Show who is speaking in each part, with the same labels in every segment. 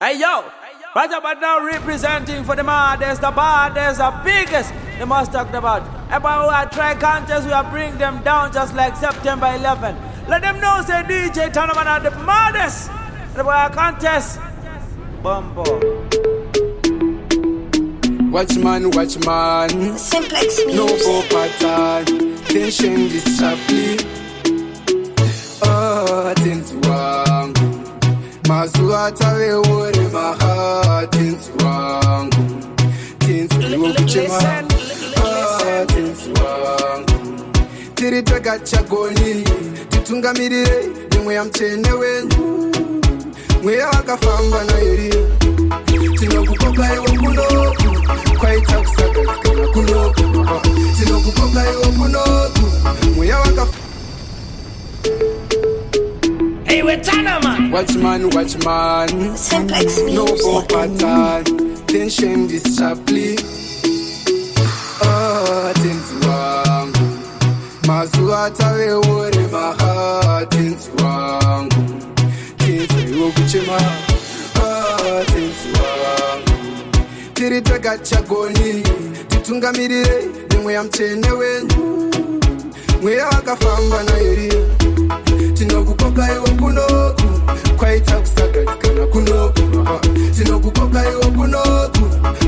Speaker 1: Hey yo, right about now representing for the baddest, the biggest, they must talk about. About who are try contest, we are bring them down just like September 11. Let them know say DJ Tournament are the maddest. The boy contest, Bumbo.
Speaker 2: Watchman,
Speaker 3: Simplex
Speaker 2: no
Speaker 3: music.
Speaker 2: go pattern, then shame this sharply. Oh, things wangu, mazuata weore maha, things wangu, things wangu, things wangu. Tiritaka chagoni, titungamirire, nimwe ya mchene wenyu, mwe wakafamba na iria. Tinokukoka iwo kunoku, kwaita kusaka kunoku. Tinokukoka iwo kunoku, mwe wakafamba.
Speaker 1: Hey, we Tana man.
Speaker 2: Watchman,
Speaker 3: Simplex
Speaker 2: no
Speaker 3: music.
Speaker 2: go pattern, then shame this sharply. Oh, things wangu, mazuata weore maha, things wangu, things wangu, things wangu. Tiritaka chagoni, titungamirire, nimwe ya mchene wenyu, mwe wakafamba na iria. Tinokukoka iwo kunoku, kwaita kusagadzikana kunoku. Tinokukoka iwo kunoku,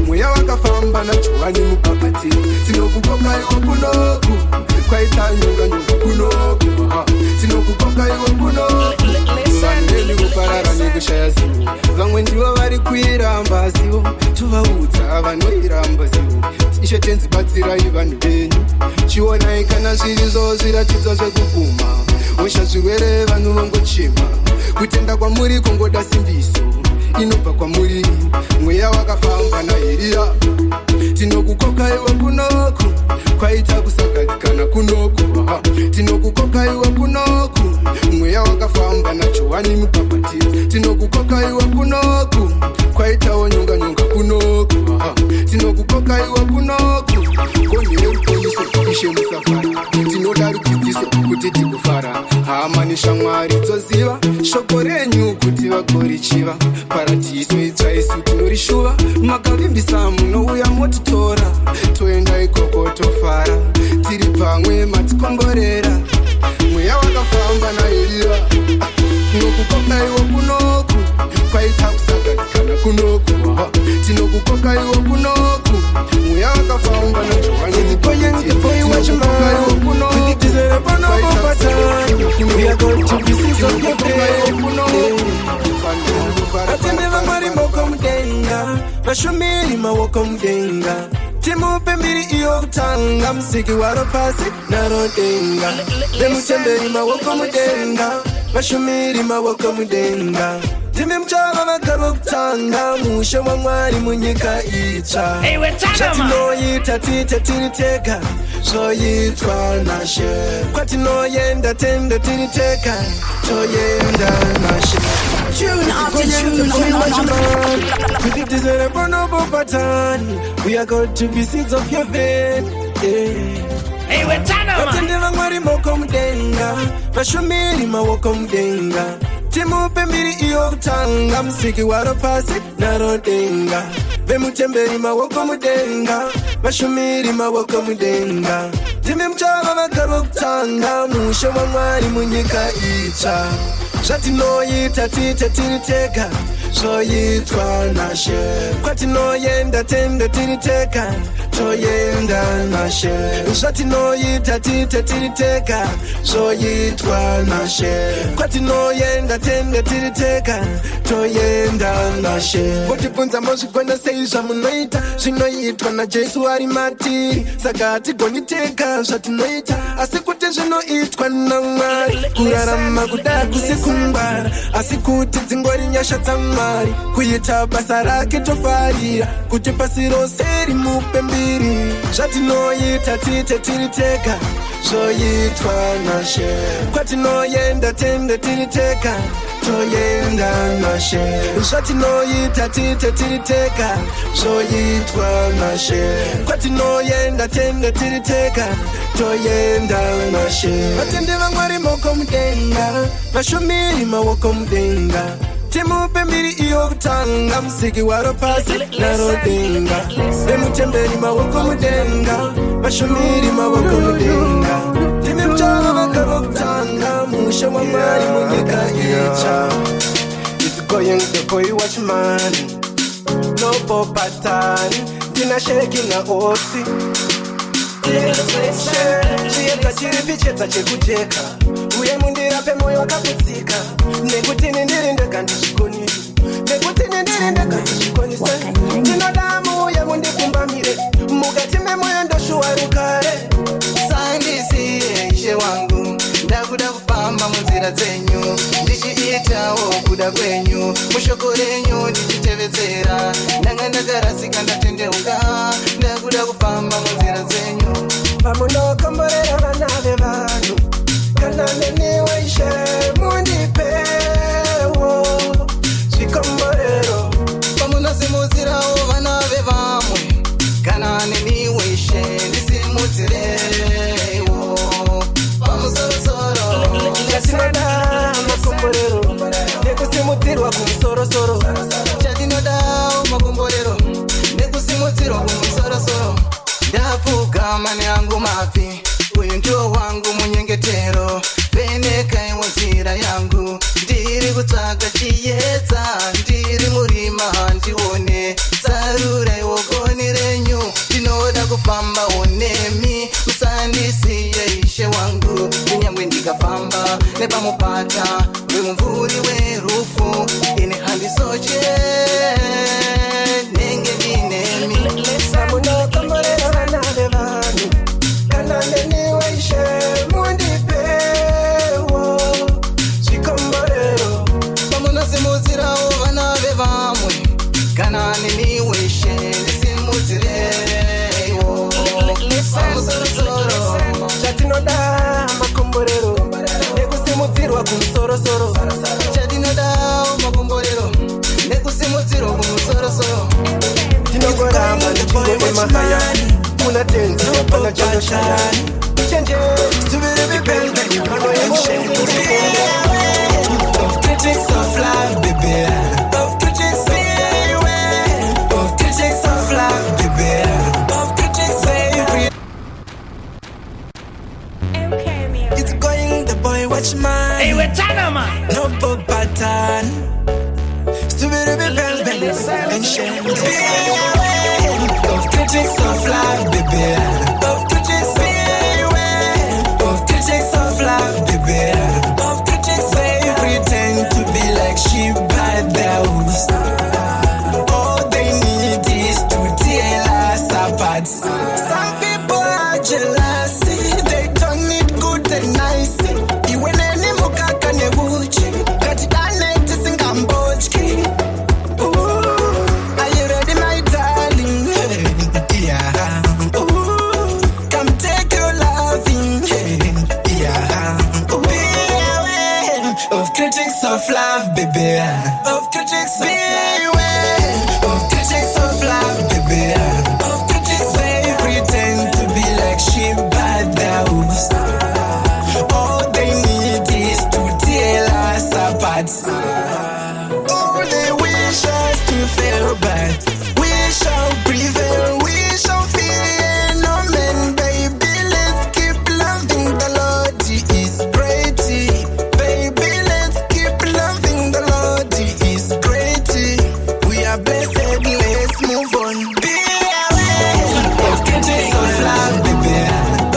Speaker 2: mweya wakafamba na chuwani mupapati. Tinokukoka iwo kunoku, kwaita nyonga kunoku. Tinokukoka iwo kunoku, vaneni kuparara nekushaya zivo. Vamwe ndivo vari kuiramba zivo, tovaudza vanoiramba zivo. Ishe tenzibatsirai vanhu venyu, chionai kana zvirizo zviratidzo zvekuguma. Osha zvirwere vanhu vongochema, kutenda kwamuri kungoda simbiso inobva kwamuri, mweya wakafamba nairiya. Tinokukoka iwe kunoku, kwaita kusagadzikana kunoku. Tinokukoka iwe kunoku, mweya wakafamba naJohani mupapati. Tinokukoka iwe kunoku, kwaitawo nyonga kunoku. Tinokukoka iwe kunoku, konye ruponeso ishe musafara. Tinoda rudzidziso kuti tikufara, hama neshamwari dzoziva shoko renyu kuti vagorichiva. Paradhiso idzva isu tinorishuva, makavimbisa munouya motitora, toenda ikoko tofara. Tiri pamwe matikomborera, mweya wakafamba nairira. Tinokukoka iwe kunoku, kwaita kusagadzikana kunoku. Tinokukoka iwe kunoku, mweya wakafamba naJohani.
Speaker 4: We are going to be six of your day. Atendeva mwari moko mudenga, vashumiri mawoko mudenga. Timupe mbiri iyo kutanga, musiki waro pasi naro denga. Vemutemberi mawoko mudenga, vashumiri mawoko mudenga. Timi mchava vakaro kutanga, mushe wa mwari munyika itsva.
Speaker 1: Hey, we Tana man.
Speaker 4: Chatinoyita tite tiriteka, zvoyitwa nashe. Kwatinoyenda tende tiriteka, toyenda nashe.
Speaker 3: Tune after tune.
Speaker 4: We did a bonobo pattern. We are going to be seeds of your bed.
Speaker 1: Hey, we Tana man.
Speaker 4: Atendeva mwari moko mudenga, vashumiri mawoko mudenga. Timupe mbiri iyo kutanga, musiki waro pasi naro denga. Vemutemberi mawoko mudenga, vashumiri mawoko mudenga. Timi mchava vakaro kutanga, mushe wa mwari munyika itsva. Zvatinoyita tite tiriteka, zvoyitwa nashe. Kwatinoyenda tende tiriteka, toyenda nashe. Zvatinoyita tite tiriteka, zvoyitwa nashe. Kwatinoyenda tende tiriteka, toyenda nashe. Votibvunza mozvigona sei zvamunoita, zvinoitwa naJesu ari matiri. Saka hatigoniteka zvatinoita, asi kuti zvinoitwa naMwari. Kurarama kuda kusikungwara, asi kuti dzingori nyasha dzaMwari. Kuita basa rake tofarira, kuti pasi rose rimupe mbiri. Zvatinoita tite tiriteka, zvoyitwa nashe. Kwatinoyenda tende tiriteka, toyenda nashe. Zvatinoita tite tiriteka, zvoyitwa nashe. Kwatinoyenda tende tiriteka, toyenda nashe. Vatende vamwari moko mudenga, vashumiri mawoko mudenga. timupe mbiri iyo kutanga musiki waro pasi narodenga vemutemberi mawoko mudenga vashumiri mawoko mudenga timi mchava vakavo kutanga musha wa mwari munyika icha. It's going the boy watch man no popatan tina sheki na osi chiedza chiri pichedza chekujeka uye mundirape moyo wakaputsika nekuti nendiri ndega ndichikonisa nekuti nendiri ndega ndichikonisa ndinoda muye mundikumbamire mukati memoyo ndoshuwa rukare sandisiye ishe wangu ndakuda kufamba munzira dzenyu ndichiitawo kuda kwenyu mushoko renyu ndichitevedzera ndanga ndakarasika ndatendeuka ndakuda kufamba munzira dzenyu pamunokomborera vana vevanhu kana neniwe ishe mundipewo chikomborero pamunosimudzirawo vana vevamwe kana neniwe ishe ndisimudzirewo pamusorosoro chatinoda makomborero nekusimudzirwa kumusorosoro chatinodawo makomborero nekusimudzirwa kumusorosoro ndapfugama neangu mabvi uyu ndio wangu munyengetero venekaiwo nzira yangu ndiri kutsvaga chiedza ndiri murima handione tsaruraiwo goni renyu ndinoda kufambawo nemi musandisiye ishe wangu kunyangwe ndikafamba nepamupata wemumvuri werufu ine handisoche nenge ndinemi pamunokomborera vana vevanhu kana neniwe ishe mundipewo chikomborero pamunosimudzirawo vana vevamwe kana neniwe ishe ndisimudzirewo pamusorosoro chatinoda makomborero nekusimudzirwa kumusorosoro chatinodawo makomborero nekusimudzirwa kumusorosoro tinogoramba ndichingomahaya kuna tenzi yapana chandoshayani chenje stubiri vipenda ipano of critics of life baby of critics of life baby of critics baby it's going the boy watch man hey we chana man no pop pattern stubiri vipenda and shame of critics of life baby of critics of critics of life baby of critics they pretend to be like sheep by those all they need is to tear us apart. Some people are jealous, they turn it good and nice iweneni mukaka nebuchi kati daneti singambochki. Are you ready my darling? Yeah. Come take your loving. Yeah. Beware of critics of love, baby. Of critics, beware of critics of love, baby. Of critics, they pretend to be like sheep by those. All they need is to tear us apart. All they wish us to fail, but we shall prevail. We shall fear no man, baby. Let's keep loving the Lord. He is great, baby. Let's keep loving the Lord. He is great. We are blessed. Let's move on. Be aware of critics of love, baby.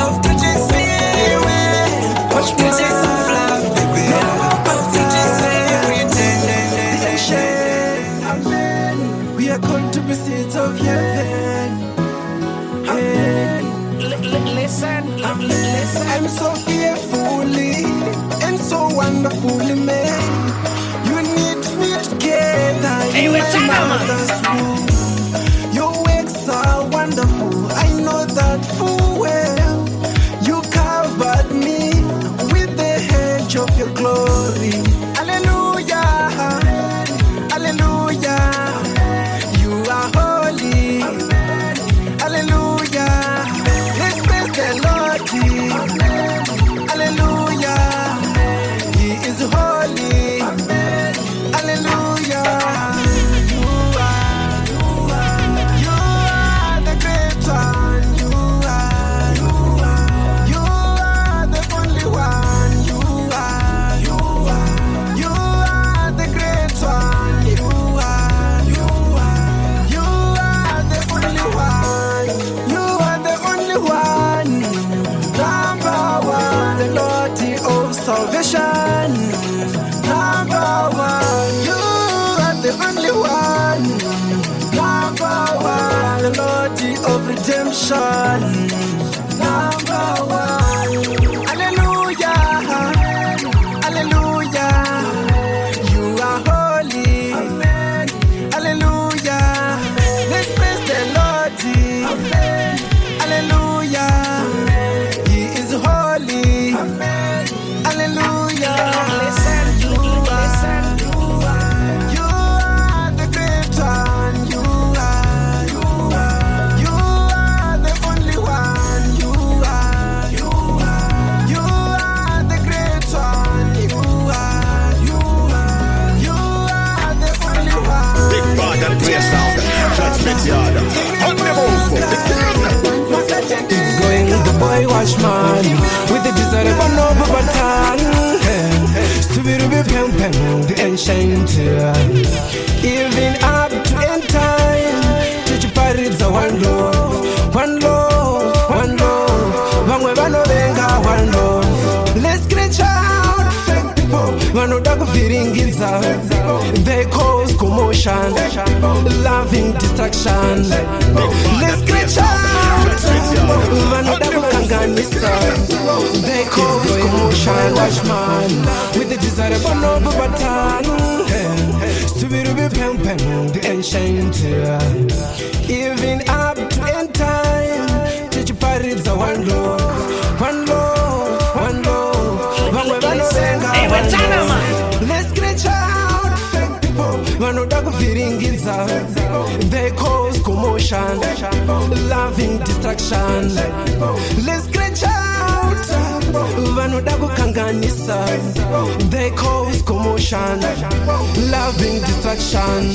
Speaker 4: Of critics, beware of critics of love, baby. Of critics, everything. Amen. We are called to be seeds of heaven. Listen. I'm so fearfully and so wonderfully made. You knit me together in my mother's womb. Your works are wonderful. I know that full well. You covered me with the hedge of your glory. Hallelujah. Hallelujah. You are holy. Hallelujah. Let's praise the Lord. Hallelujah. He is holy. Hallelujah. Melody of redemption. Number one. Hallelujah. Hallelujah. You are holy. Amen. Hallelujah. Amen. Let's praise the Lord. Amen. Hallelujah. Amen. He is holy. Amen. Hallelujah. Listen, you are the great one. You are the only one. You are the great one. You are the only one.
Speaker 5: Big bad and clear sound. Judgment yard. On the move.
Speaker 4: It's going the boy watchman with the desirable noble button. Stupid be pen pen, the ancient. Even up to end time, teach parties a one love, one love, one love. One way, one venga, one love. Let's scratch out fake people. One of the feeling is they cause commotion, loving distraction. Let's scratch out. One of the kanganisa, they cause commotion. Watchman with the desirable noble button. Stupid be pen pen, the ancient. Even up to end time, teach parties a one love, one love, one love. One way, one venga. Let's scratch out fake people. One of the feeling is they cause commotion, loving distraction. Let's scratch out. Vanoda kukanganisa, they cause commotion, loving distraction.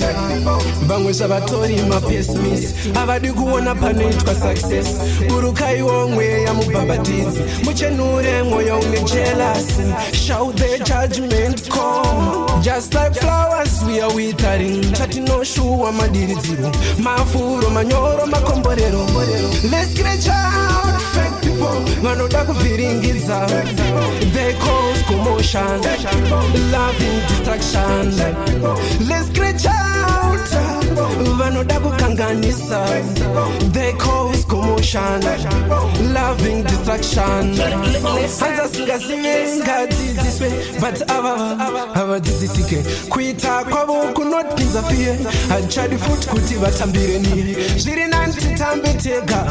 Speaker 4: Bangwe sabatori ma pessimis, abadi kuona panetwa success. Urukai wongwe ya mubabatizi, muchenure moyo unge jealous. Shout their judgment call. Just like flowers we are withering. Chati no shuwa madiriziru, mafuro manyoro makomborero. Let's scratch out fake people. Vanoda kufiringiza, they cause commotion, loving distraction. Let's scratch out. Vanoda kukanganisa, they cause commotion, loving distraction. Hanza singa singa this way, but ava dizitike. Kuita kwabo kunot pinza fie. Achadi foot kuti batambireni. Jiri nanti tambetega.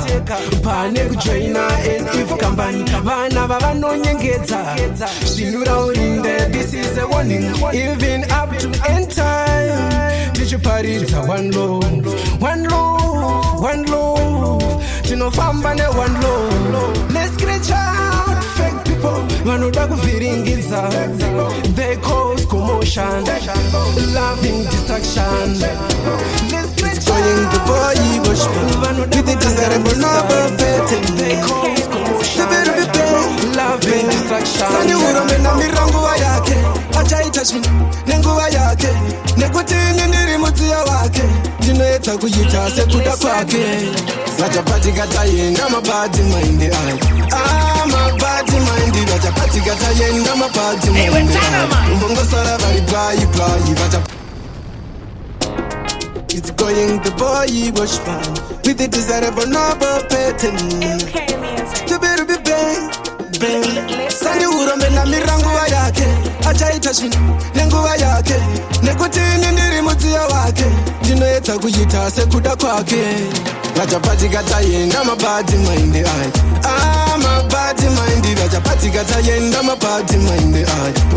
Speaker 4: Pane kujoina and if company. Vana vanonyengeta. Shinura urinde. This is a warning. Even up to end time. Did you party to one low, one low, one low. Tino fambane one low. Let's scratch out fake people. Vanoda kufiringiza, they cause commotion, loving distraction. Let's scratch out the boy bushman with the desirable noble pattern. They cause commotion, loving distraction. Sani urome na mirangu wa yake, achaita shini nenguwa yake, nekutini nirimutia wake, jinoeta kujita sekuda kwake. Rajapati gata yenda mabadi mind I'm a body mind. Rajapati gata yenda mabadi mind Mbongo sara bari bly. It's going the boy bushman with the desirable noble pattern. Stupid be bang, bang. Sani urombe na mirangu wa yake, achaita shini nenguwa yake, nekutini nirimutia wake, jinoeta kujita sekuda kwake. Rajapati gata yenda mabadi mind I'm a body mind. Rajapati gata yenda mabadi mind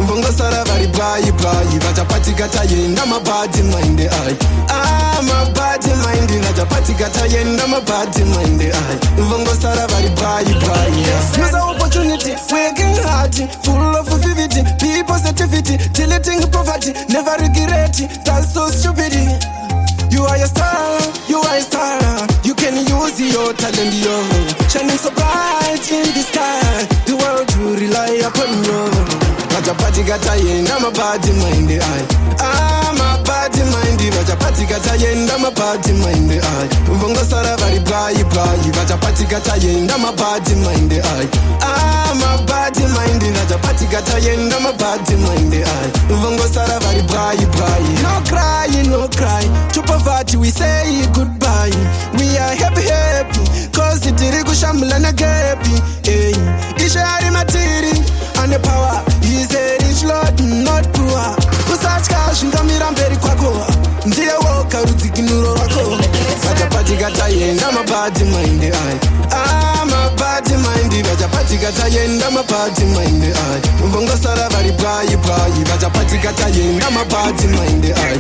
Speaker 4: Mbongo sara bari bly. Rajapati gata yenda mabadi mind I'm a body mind. Rajapati gata yenda mabadi mind Mbongo sara bari bly. Use our opportunity, working hard, full of vividity, be positivity, deleting poverty, never regret it. That's so stupid. You are a star, you are a star. You can use your talent, yo. Shining so bright in the sky. The world will rely upon you. Rajapati gata yenda mabadi mind I'm a body mind. Rajapati vachapatika tayenda mapati mainde ai vongosara vari bwayi bwayi vachapatika tayenda mapati mainde ai mapati mainde vachapatika tayenda mapati mainde ai vongosara vari bwayi bwayi. No cry to poverty we say goodbye. We are happy cause tiri kushamulana gepi ishe ari matiri and the power is a rich lord not poor. Usachka shingamira mberi kwako ndiye woka rudzikinuro rwako vachapatika tayenda mapati mainde ai mapati mainde vachapatika tayenda mapati mainde ai vongosara vari bwayi bwayi vachapatika tayenda mapati mainde ai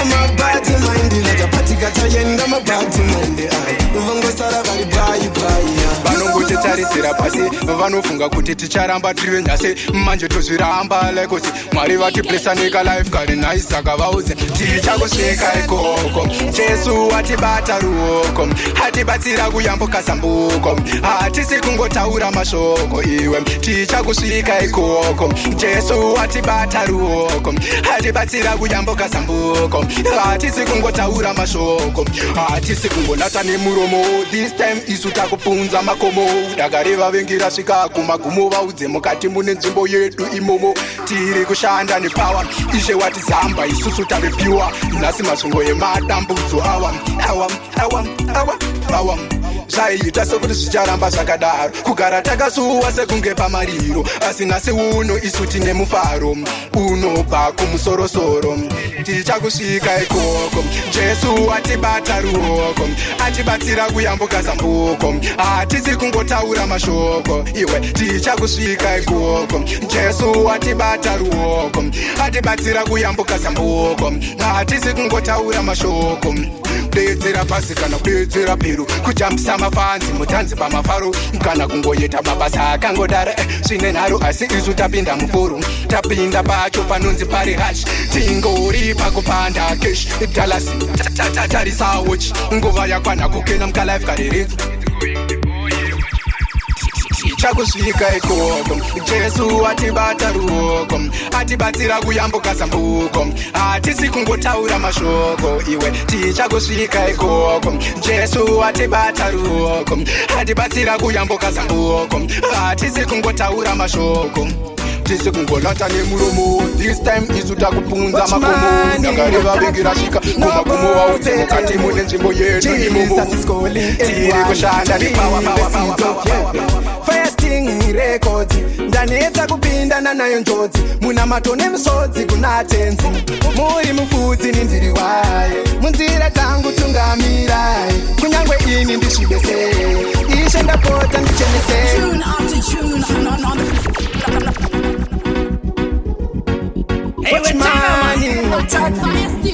Speaker 4: mapati mainde vachapatika tayenda mapati mainde ai vongosara vari bwayi bwayi.
Speaker 2: vanongotitarisira pasi vanofunga kuti ticharamba tiri nyase manje tozviramba lekosi mwari vatiblesa nekalife kari nai saka vauze tichakusvika ikoko jesu atibata ruoko atibatsira kuyambuka zambuko hatisi kungotaura mashoko iwe tichakusvika ikoko jesu atibata ruoko atibatsira kuyambuka zambuko hatisi kungotaura mashoko hatisi kungonata nemuromo this time isu takupunza makomo dakareva vengi rasvika kumagumo vaudze mukati mune nzvimbo yedu imomo tiri kushanda nepawa ishe watizamba isusu tarepiwa nhasi masvingo emadambudzo awa zvaiita sekuti zvicharamba zvakadaro kugara takasuwa sekunge pamariro asi nhasi uno isu tine mufaro unobva kumusorosoro tichakusvika ikoko jesu atibata ruoko atibatsira kuyambuka zambuko hatisi kungotaura mashoko iwe tichakusvika ikoko jesu atibata ruoko atibatsira kuyambuka zambuko hatisi kungotaura mashoko kudedzera pasi kana kudedzera peru kutambisa mafanzi mutanzi pamafaro kana kungoyeta mabasa akangodara zvine nharo asi isu tapinda muforo tapinda pacho panonzi pari hash tingori pakupanda kesh dalasi tatarisawochi nguva yakwana kukena mukalife karere tichakusvika ikoko jesu atibata ruoko atibatsira kuyambuka zambuko hatisi kungotaura mashoko iwe tichakusvika ikoko jesu atibata ruoko atibatsira kuyambuka zambuko hatisi kungotaura mashoko tisi kungolata nemuromo this time isu takupunza makomo ndakareva vengi rasvika kumagumo vaudze mukati mune nzvimbo yedu imomo tiri kushanda nepawa
Speaker 4: fasting records ndanetsa kupindana nayo njodzi muna mato nemusodzi kuna tenzi muri mufudzi nindiri waye munzira dzangu tungamirai kunyangwe ini ndisvibese ishe ndapota ndichenese.
Speaker 3: Tune after tune
Speaker 4: Watch money,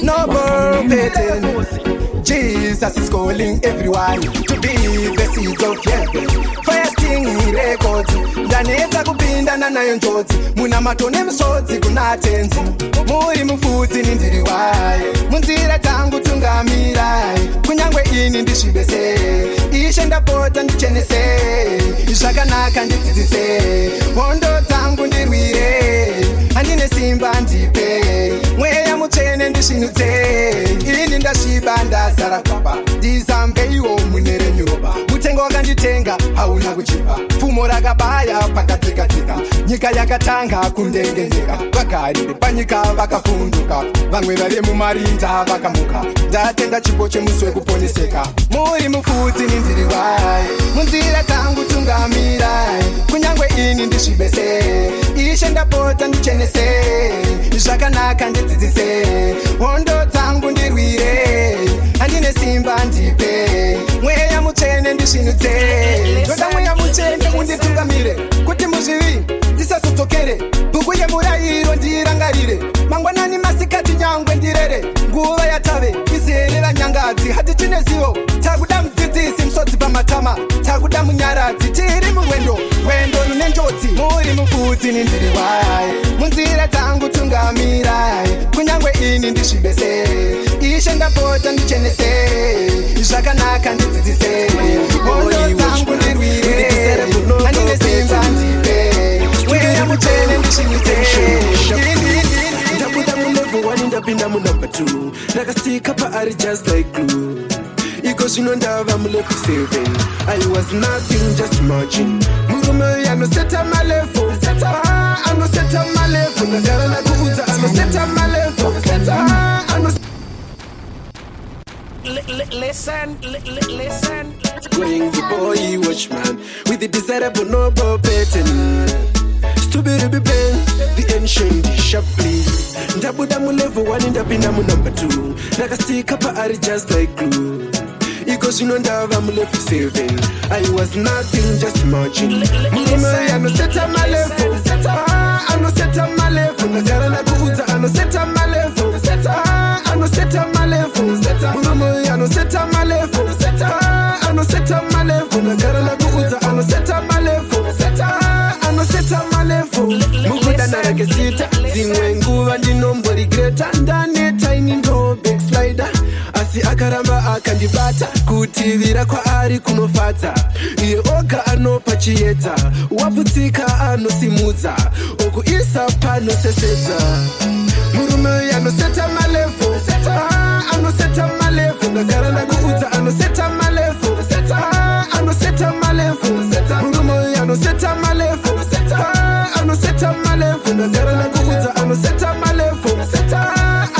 Speaker 4: no burden. Jesus is calling everyone to be the seeds of heaven. Fasting records ndanetsa kupindana nayo njodzi muna mato nemusodzi kuna tenzi muri mufudzi nindiri waye munzira dzangu tungamirai kunyangwe ini ndisvibese ishe ndapota ndichenese zvakanaka ndidzidzise hondo dzangu ndirwire handine simba ndipe mweya mutsvene ndisvinudze ini ndasviba ndazara baba ndizambeiwo mune renyoba mutengo wakanditenga hauna kuchipa pfumo rakabaya pakadzikadzika nyika yakatanga kundengenyeka vagariri panyika vakafunduka vamwe vari mumarinda vakamuka ndatenda chipo chemuswe kuponeseka muri mufudzi nindiri waye munzira dzangu tungamirai kunyangwe ini ndisvibese ishe ndapota ndichenese zvakanaka ndidzidzise hondo dzangu ndirwire handine simba ndipe mweya mutsvene ndisvinudze ndoda mweya mutsvene unditungamire kuti muzvivi ndisazodzokere bhuku yemurayiro ndirangarire mangwanani masikati nyangwe ndirere nguva yatave izerera nyangadzi hatichine zivo takuda mudzidzisi musodzi pamatama takuda munyaradzi tiri murwendo rune njodzi muri mufudzi nindiri waye munzira dzangu tungamirai kunyangwe ini ndisvibese ishe ndapota ndichenese zvakanaka ndidzidzise hondo dzangu ndirwire handine simba ndipe mweya mutsvene ndisvinudze
Speaker 5: ndabuda mulevel 1 ndapinda mu number 2
Speaker 4: Ndakastika paari just like glue. Iko zvinondava mulevel 7. I was nothing, just margin. Murume anoseta malevel. Anoseta malevel. Ndagara nakuudza anoseta malevel.
Speaker 3: Listen.
Speaker 4: Playing the boy watchman with the desirable noble pattern. Stupid be bang, the ancient sharply. Ndabuda mu level 1 ndapinda mu number 2. Ndakastika paari just like glue. Iko zvinondava mu level 7. I was nothing, just margin. Murume anoseta malevel. Anoseta malevel. Ndagara nakuudza anoseta malevel. Anoseta malevel. Murume anoseta malevel. Anoseta malevel. Ndagara nakuudza anoseta malevel. Anoseta malevel. Mukudana rakesita dzimwe nguva ndinomborigeta ndaneta ini ndo backslider asi akaramba akandibata kutivira kwaari kunofadza iye oga anopa chiedza waputsika anosimudza okuisa panosesedza murume anoseta malevel anoseta malevel ndagara nakuudza anoseta malevel anoseta malevel murume anoseta malevel anoseta malevel ndagara nakuudza anoseta malevel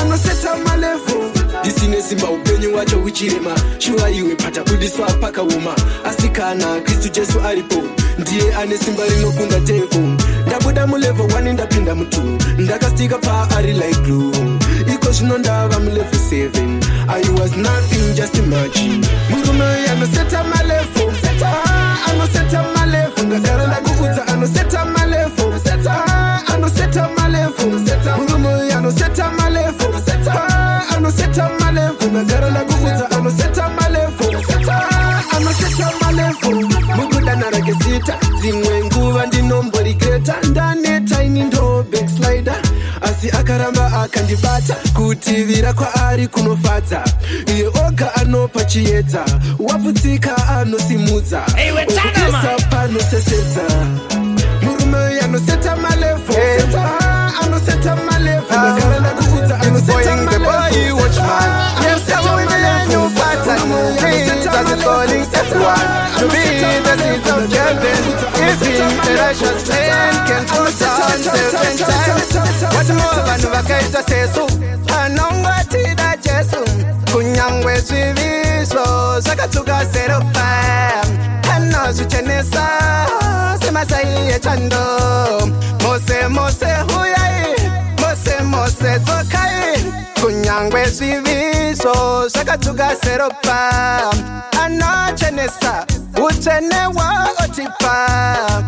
Speaker 4: anoseta malevel isine simba upenyu wacho uchirema shuwa iwe pata budiswa pakauma asikana Kristu Jesu aripo ndiye ane simba rinokunda tevo ndabuda mu level 1 ndapinda mu 2 ndakastika paari like glue iko zvinondava mu level 7 I was nothing, just imagine murume anoseta malevel anoseta malevel ndagara nakuudza anoseta malevel anoseta malevel murume anoseta malevel anoseta malevel ndagara nakuudza anoseta malevel anoseta malevel mukudana rakesita dzimwe nguva ndinomborigeta ndaneta ini ndo backslider asi akaramba akandibata kutivira kwaari kunofadza iye oga anopa chiedza waputsika anosimudza okuisa panosesedza murume anoseta malevel anoseta malevel ndagara nakuudza anoseta malevel
Speaker 6: as a calling everyone to be the seeds of heaven. If the righteous man can go down 7 times, what more than Vakaita says so? Anongwatida Jesu, Kunyangwe Swiviso, Sakatuga Seropa, and no Suchanesa, Semasai Chando, Mose Huyai, Mose Tokai. Kunyangwe Swiviso, Sakatuga Seropa, Anochenesa, Uchenewa Otipa,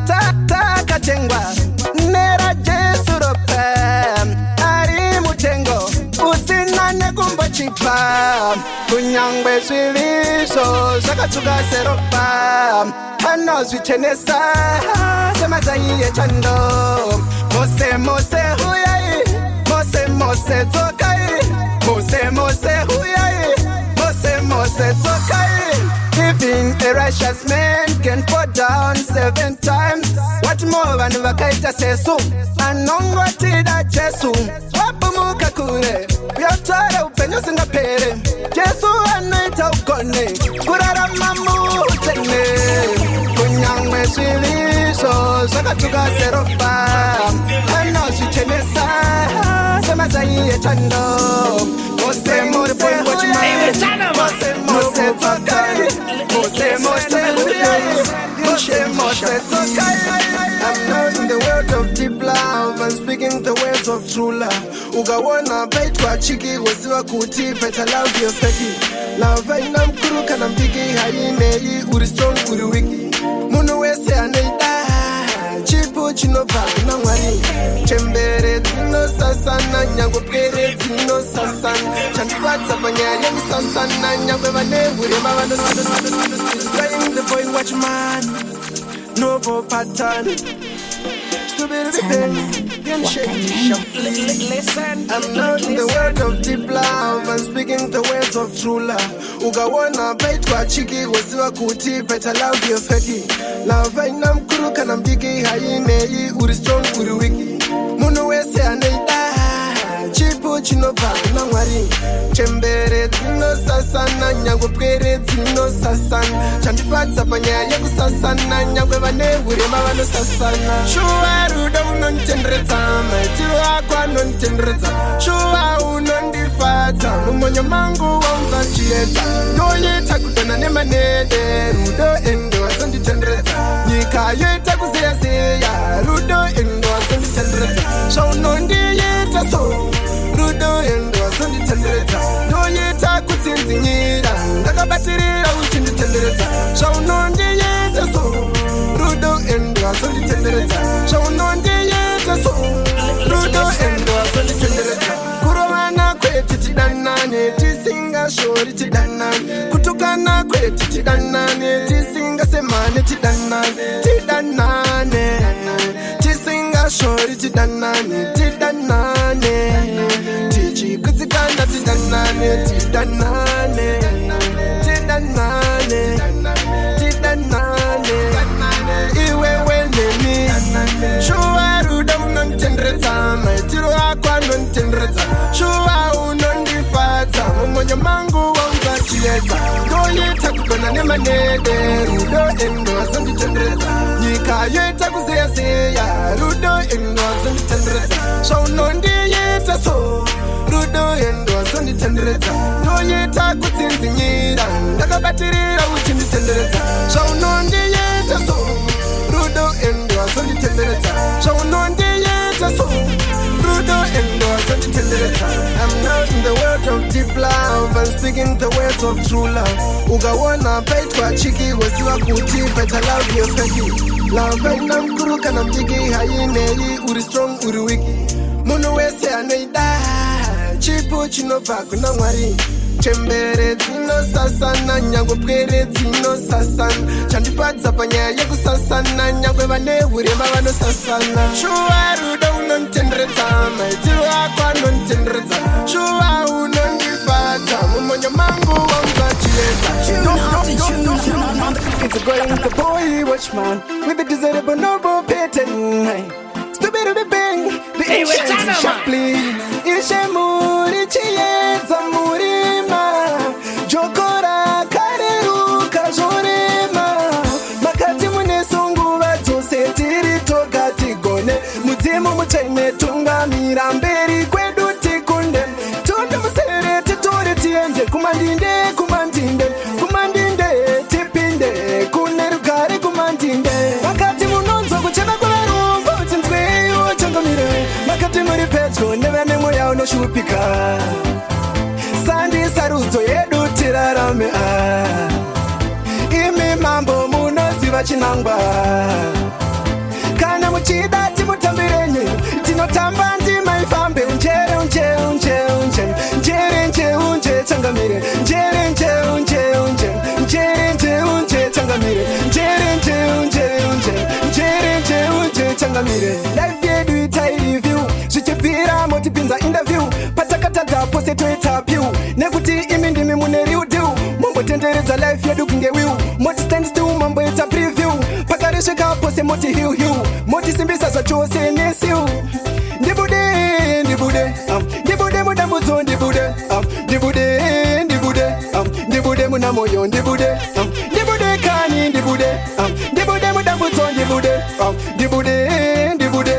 Speaker 6: Takatengwa, Nera Jesuropa, Ari Mutengo, Usina Negumba Chipa, Kunyangwe Swiviso, Sakatuga Seropa, Anochenesa, Semasai Chando, Mose Huyai, Mose Tokai, Mose Huyai, Mose Tokai. Even a righteous man can fall down 7 times. What more than Vakaita says so? Anongwatida Jesu, Wapumuka Kure, Yatara Upenos in the Pere, Jesu Anaita Ukone, Kurara Mamu Tene, Kunyangwe Swiviso, Sakatuga Seropa, Anoshi Chenesa, Semasai Chando, Mose
Speaker 4: I'm not in the world of deep love and speaking the words of true love. Ugawana bait kwa chiki wasiwa kuti better love your feki. Love ina mkuru kana mpiki haine uri strong uri wiki. Munu wese aneida chipo chinova na mwani. Chembere tino sasana nyango pere tino sasana. Chanfatsa panyanya sasana nyango vane ure mavano Playing the boy watchman. No more pattern. Stupid Listen, I'm not in the world of deep love and speaking the words of true love. Ugawana bait kwa chiki wasiwa kuti better love your feki. Love ina mkuru kana mpiki haine uri strong uri wiki. Munu wese aneida chipo chinobva kuna Mwari. Chembere dzinosasana nyangwe pwere dzinosasana. Chandifadza panyaya yekusasana nyangwe vane urema vanosasana. Shuwa rudo unonditenderedza, maitiro ako anonditenderedza. Shuwa unondifadza, mumonyo mangu waunza chiedza. Ndoita kudhona nemanede, rudo endo asonditenderedza. Nyika yoita kuzeyazeya, rudo endo asonditenderedza. Shaunondiita so, rudo endo asonditenderedza. Ndoita kutsinzinyira, ndakabatirira uchinditenderedza. Shaunondiita so, rudo endo asonditenderedza. Shaunondiita so, rudo endo asonditenderedza. Kurovana kwetu tidanane, tisingashori tidanane. Kutukana kwetu tidanane, tisingasemane tidanane. Tidanane, tisingashori tidanane. Tidanane, tichikutsikana tidanane. Tidanane, tidanane, tidanane. Iwewe nemi, shuwa rudo unonditenderedza, maitiro ako anonditenderedza. Shuwa unondifadza, mumonyo mangu waunza chiedza. Ndoita kudhona nemanede, rudo endo asonditenderedza. Nyika yoita kuzeyazeya, rudo endo asonditenderedza. Shaunondiita so, rudo endo asonditenderedza. Ndoita kutsinzinyira, ndakabatirira uchinditenderedza. Shaunondiita so, rudo endo asonditenderedza. Shaunondiita so, rudo endo asonditenderedza. I'm not in the world of deep love, I'm speaking the words of true love. Ukaona paitwa chiki wasiwa kuti better love your fake. Love haina mkuru kana mjigi hainei, uri strong uri wiki. Munu wese anoida, chipo chinobva kuna Mwari. Chembere dzinosasana nyangwe pwere dzinosasana. Chandifadza panyaya yekusasana nyangwe vane urema vanosasana. Shuwa rudo unonditenderedza, maitiro ako anonditenderedza. Shuwa unondifadza, mumonyo mangu waunza chiedza. It's going the boy watchman with the desirable noble pattern. Stupid the bang, the ancient sharply. Ishe muri chiedza murima. Jokora kareru kajorema. Makati mune sungu vadzose tiri toka tigone. Mudzimu muchaine tunga miramberi kwedu tikunde. Tundu musere titore tiende kumandinde kumandinde. Kumandinde tipinde kune rugare kumandinde. Makati munonzo kuchema kuvarumbo tinzweyo changamire. Makati muri pedyo nevane moya unoshupika. Sandi sarudzo yedu tirarame. Imi mambo munoziva chinangwa. Kana muchida timutambirenye, tinotamba ndima ifambe. Unjere unje unje unje, njere nje unje changamire. Njere nje unje unje, njere nje unje changamire. Njere nje unje unje, njere nje unje changamire. Life yedu itaireview, zvichipfira motipinza interview. Patakatadza pose toita view, nekuti imi ndimi mune real deal. Mombotenderedza life yedu kunge will, moti stand still mamboita preview. Pakaresvika pose moti hill hill, moti simbisa zvachose nesiu. Ndibude, ndibude, ndibude mudambudzo ndibude, ndibude, ndibude, ndibude muna moyo ndibude, ndibude kani ndibude, ndibude mudambudzo ndibude, ndibude, ndibude,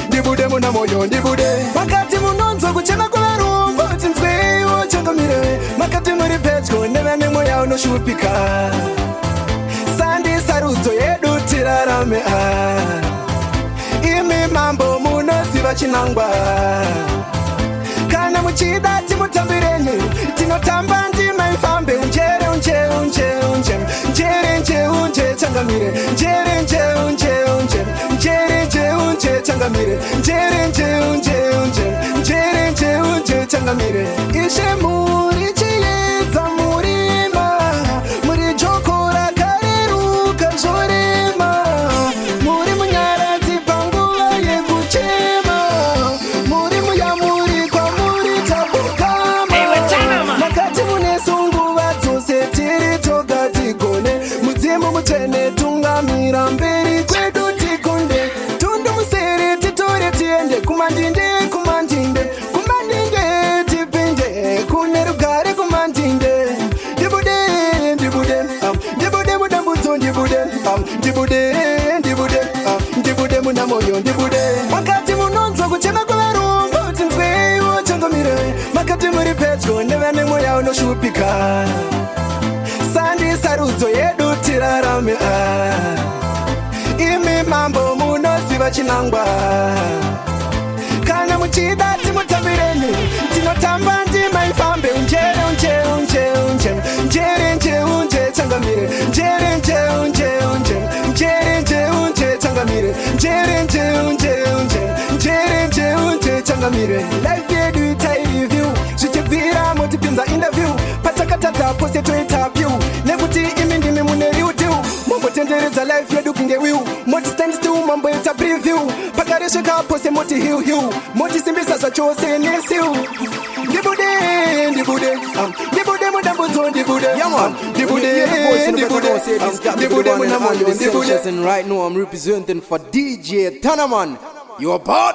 Speaker 4: ndibude muna moyo ndibude. Makati munonzo kuchema kuvarumbo tinzweyo changamire. Makati muri pedyo nevane moya unoshupika. Sandi sarudzo yedu tirarame. Imi mambo munoziva chinangwa. Kana muchida timutambirenye, tinotamba ndima ifambe. Unjere unje unje unje, njere nje unje changamire. Njere nje unje unje, njere nje unje changamire. Njere nje unje unje, njere nje unje changamire. Ishe muri chiedza murima, muri jokora kareru kazorema. Muri munyaradzi panguva yekuchema. Muri muyamuri kwa muri tabukama. Makati mune sunguva dzose tiri toka tigone. Mudzimu muchene tungamira mberi kwedu tikunde. Tundu musere titore tiende ndibude makati munonzwa kuchema kwevarungu tinzweiwo changomire makati muri pedyo nevane mweya unoshupika sandi sarudzo yedu tirarame imi mambo munoziva chinangwa kana muchida timutambireni tinotamba ndima ifambe unjere unje unje unje njere nje unje changamire njere nje unje unje njere nje unje changamire njere nje unje unje njere nje unje changamire life yedu itaireview zvichibvira motipinza interview patakatadza pose toitapyu nekuti imi ndimi mune riutiu mombotenderedza life yedu kunge wiu moti stand still mamboita preview pakaresveka pose moti hiu motisimbisa zvachose nesiu ndibude ndibude ndibude mudambudzo ndibude ndibude ndibude munamoyo ndibude.
Speaker 6: Right now I'm representing for DJ Tanaman. You are bad.